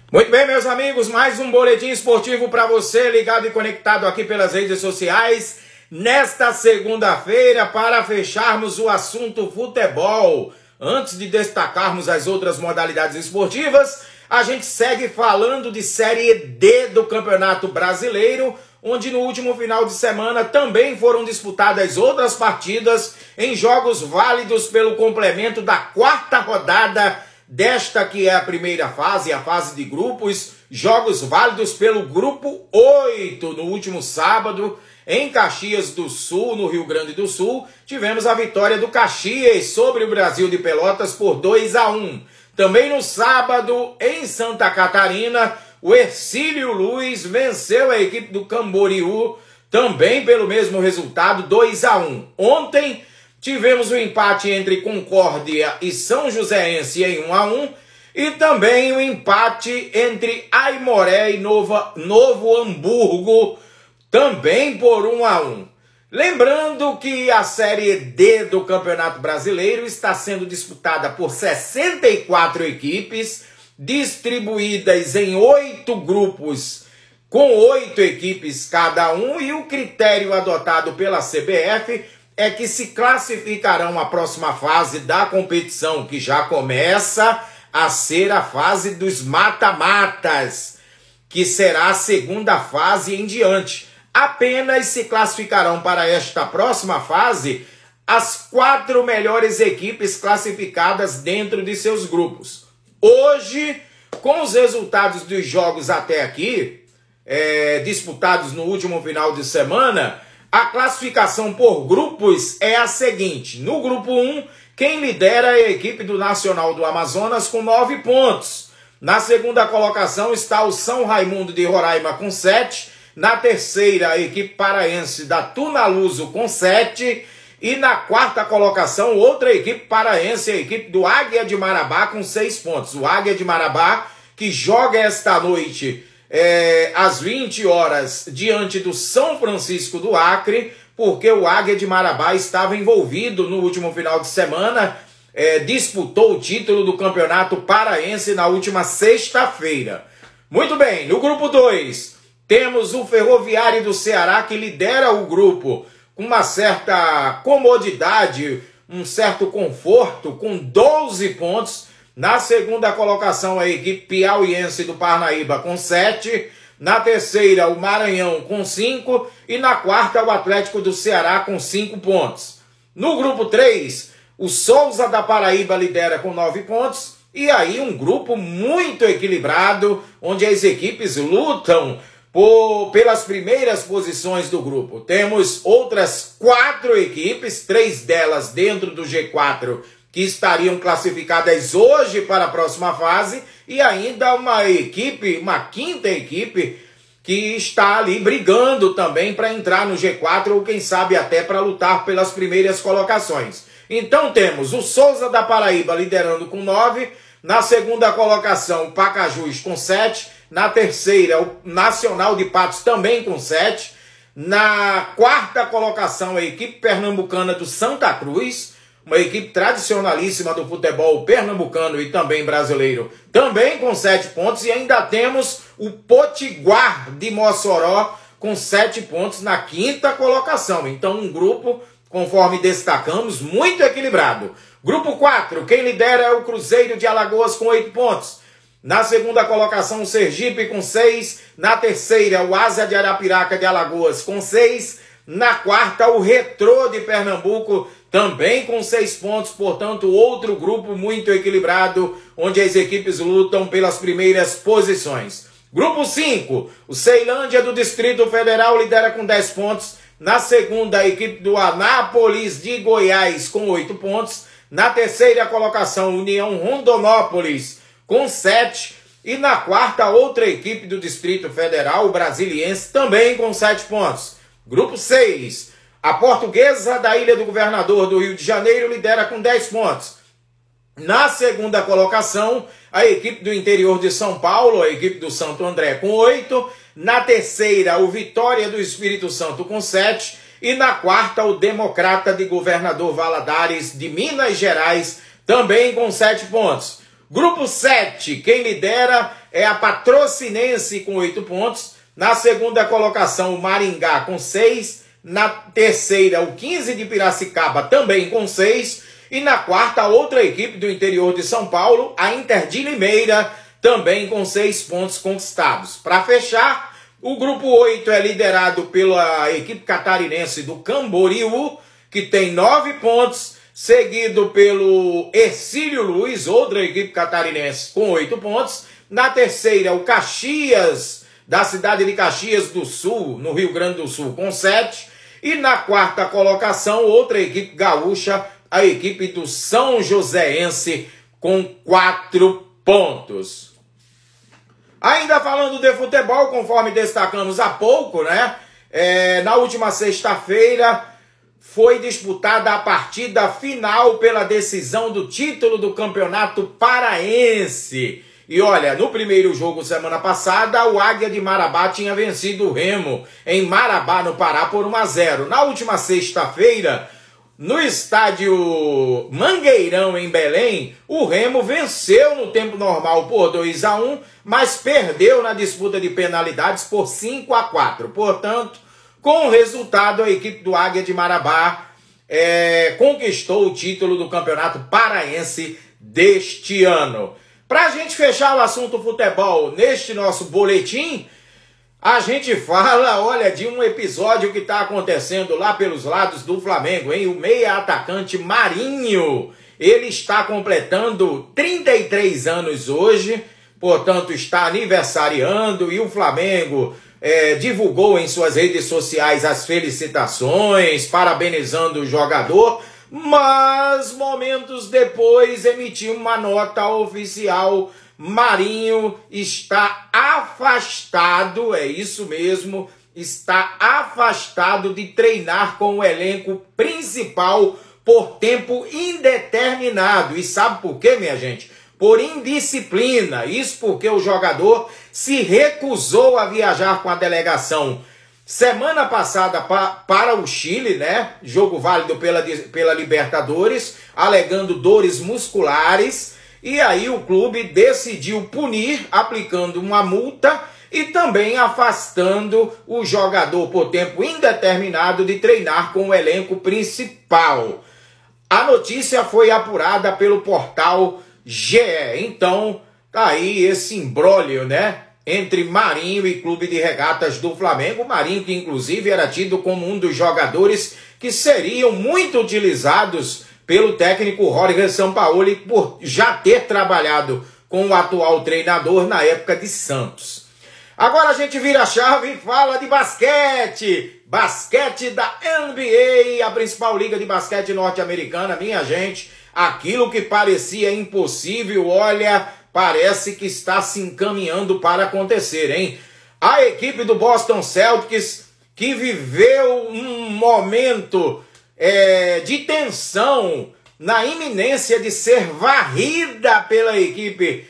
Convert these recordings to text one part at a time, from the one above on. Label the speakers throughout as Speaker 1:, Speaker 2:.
Speaker 1: Muito bem, meus amigos, mais um boletim esportivo para você, ligado e conectado aqui pelas redes sociais, nesta segunda-feira, para fecharmos o assunto futebol. Antes de destacarmos as outras modalidades esportivas, a gente segue falando de Série D do Campeonato Brasileiro, onde no último final de semana também foram disputadas outras partidas em jogos válidos pelo complemento da quarta rodada desta que é a primeira fase, a fase de grupos, jogos válidos pelo grupo 8 no último sábado, em Caxias do Sul, no Rio Grande do Sul, tivemos a vitória do Caxias sobre o Brasil de Pelotas por 2-1. Também no sábado, em Santa Catarina, o Hercílio Luz venceu a equipe do Camboriú, também pelo mesmo resultado, 2-1. Ontem, tivemos o empate entre Concórdia e São Joséense em 1-1 e também o empate entre Aimoré e Novo Hamburgo, também por 1-1. Lembrando que a Série D do Campeonato Brasileiro está sendo disputada por 64 equipes, distribuídas em 8 grupos, com 8 equipes cada um, e o critério adotado pela CBF é que se classificarão a próxima fase da competição, que já começa a ser a fase dos mata-matas, que será a segunda fase em diante. Apenas se classificarão para esta próxima fase as 4 melhores equipes classificadas dentro de seus grupos. Hoje, com os resultados dos jogos até aqui, disputados no último final de semana, a classificação por grupos é a seguinte: no grupo 1, quem lidera é a equipe do Nacional do Amazonas com 9 pontos. Na segunda colocação está o São Raimundo de Roraima com 7. Na terceira, a equipe paraense da Tunaluso com 7. E na quarta colocação, outra equipe paraense, a equipe do Águia de Marabá com 6 pontos. O Águia de Marabá, que joga esta noite às 20 horas diante do São Francisco do Acre, porque o Águia de Marabá estava envolvido no último final de semana, disputou o título do Campeonato Paraense na última sexta-feira. Muito bem, no grupo 2, temos o Ferroviário do Ceará, que lidera o grupo com uma certa comodidade, um certo conforto, com 12 pontos. Na segunda colocação, a equipe piauiense do Parnaíba com 7. Na terceira, o Maranhão com 5. E na quarta, o Atlético do Ceará com 5 pontos. No grupo 3, o Souza da Paraíba lidera com 9 pontos. E aí um grupo muito equilibrado, onde as equipes lutam pelas primeiras posições do grupo. Temos outras 4 equipes, 3 delas dentro do G4, que estariam classificadas hoje para a próxima fase, e ainda uma quinta equipe, que está ali brigando também para entrar no G4, ou quem sabe até para lutar pelas primeiras colocações. Então temos o Souza da Paraíba liderando com 9, na segunda colocação o Pacajus com 7, na terceira o Nacional de Patos também com 7, na quarta colocação a equipe pernambucana do Santa Cruz, uma equipe tradicionalíssima do futebol pernambucano e também brasileiro, também com 7 pontos, e ainda temos o Potiguar de Mossoró com 7 pontos na quinta colocação. Então um grupo, conforme destacamos, muito equilibrado. Grupo 4, quem lidera é o Cruzeiro de Alagoas com 8 pontos. Na segunda colocação, o Sergipe com 6. Na terceira, o Asa de Arapiraca de Alagoas com 6. Na quarta, o Retrô de Pernambuco também com 6 pontos. Portanto, outro grupo muito equilibrado, onde as equipes lutam pelas primeiras posições. Grupo 5, o Ceilândia do Distrito Federal lidera com 10 pontos. Na segunda, a equipe do Anápolis de Goiás com 8 pontos. Na terceira colocação, União Rondonópolis com 7. E na quarta, outra equipe do Distrito Federal, o Brasiliense, também com 7 pontos. Grupo 6, a Portuguesa da Ilha do Governador do Rio de Janeiro lidera com 10 pontos. Na segunda colocação, a equipe do interior de São Paulo, a equipe do Santo André com 8. Na terceira, o Vitória do Espírito Santo com 7. E na quarta, o Democrata de Governador Valadares de Minas Gerais, também com 7 pontos. Grupo 7, quem lidera é a Patrocinense com 8 pontos. Na segunda colocação, o Maringá com 6. Na terceira, o 15 de Piracicaba também com 6. E na quarta, outra equipe do interior de São Paulo, a Inter de Limeira, também com 6 pontos conquistados. Para fechar, o grupo 8 é liderado pela equipe catarinense do Camboriú, que tem 9 pontos, seguido pelo Hercílio Luz, outra equipe catarinense, com 8 pontos. Na terceira, o Caxias, da cidade de Caxias do Sul, no Rio Grande do Sul, com 7. E na quarta colocação, outra equipe gaúcha, a equipe do São Joséense, com 4 pontos. Ainda falando de futebol, conforme destacamos há pouco, né? Na última sexta-feira foi disputada a partida final pela decisão do título do Campeonato Paraense. E olha, no primeiro jogo semana passada, o Águia de Marabá tinha vencido o Remo em Marabá, no Pará, por 1-0. Na última sexta-feira, no estádio Mangueirão, em Belém, o Remo venceu no tempo normal por 2-1, mas perdeu na disputa de penalidades por 5-4. Portanto, com o resultado, a equipe do Águia de Marabá conquistou o título do Campeonato Paraense deste ano. Para a gente fechar o assunto futebol neste nosso boletim, a gente fala, olha, de um episódio que está acontecendo lá pelos lados do Flamengo, hein? O meia atacante Marinho, ele está completando 33 anos hoje, portanto está aniversariando, e o Flamengo divulgou em suas redes sociais as felicitações, parabenizando o jogador, mas momentos depois emitiu uma nota oficial. Marinho está afastado, é isso mesmo, está afastado de treinar com o elenco principal por tempo indeterminado. E sabe por quê, minha gente? Por indisciplina. Isso porque o jogador se recusou a viajar com a delegação semana passada para o Chile, né? Jogo válido pela Libertadores, alegando dores musculares. E aí o clube decidiu punir, aplicando uma multa e também afastando o jogador por tempo indeterminado de treinar com o elenco principal. A notícia foi apurada pelo portal GE. Então, tá aí esse imbróglio, né? Entre Marinho e Clube de Regatas do Flamengo. Marinho, que inclusive era tido como um dos jogadores que seriam muito utilizados pelo técnico Jorge Sampaoli, por já ter trabalhado com o atual treinador na época de Santos. Agora a gente vira a chave e fala de basquete. Basquete da NBA, a principal liga de basquete norte-americana. Minha gente, aquilo que parecia impossível, olha, parece que está se encaminhando para acontecer, hein? A equipe do Boston Celtics, que viveu um momento de tensão na iminência de ser varrida pela equipe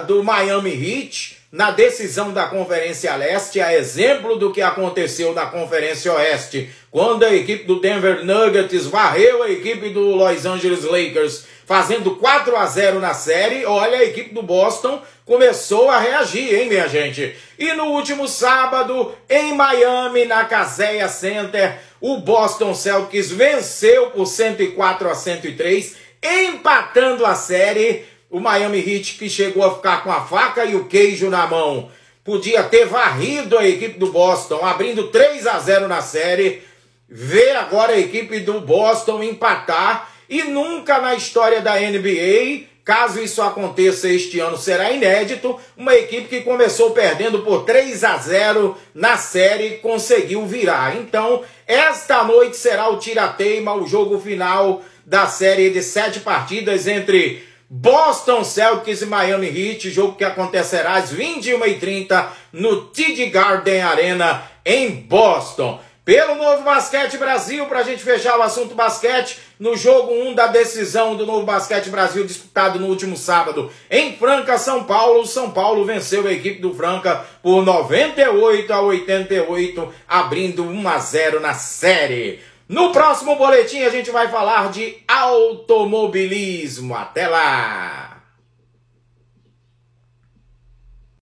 Speaker 1: do Miami Heat na decisão da Conferência Leste, a exemplo do que aconteceu na Conferência Oeste, quando a equipe do Denver Nuggets varreu a equipe do Los Angeles Lakers, fazendo 4-0 na série. Olha, a equipe do Boston começou a reagir, hein, minha gente? E no último sábado, em Miami, na Kaseya Center, o Boston Celtics venceu por 104-103, empatando a série. O Miami Heat, que chegou a ficar com a faca e o queijo na mão, podia ter varrido a equipe do Boston, abrindo 3-0 na série. Vê agora a equipe do Boston empatar, e nunca na história da NBA, caso isso aconteça este ano, será inédito, uma equipe que começou perdendo por 3-0 na série conseguiu virar. Então, esta noite será o tira-teima, o jogo final da série de 7 partidas entre Boston Celtics e Miami Heat, jogo que acontecerá às 21h30 no TD Garden Arena em Boston. Pelo Novo Basquete Brasil, para a gente fechar o assunto basquete, no jogo 1 da decisão do Novo Basquete Brasil, disputado no último sábado em Franca, São Paulo, o São Paulo venceu a equipe do Franca por 98-88, abrindo 1-0 na série. No próximo boletim a gente vai falar de automobilismo. Até lá!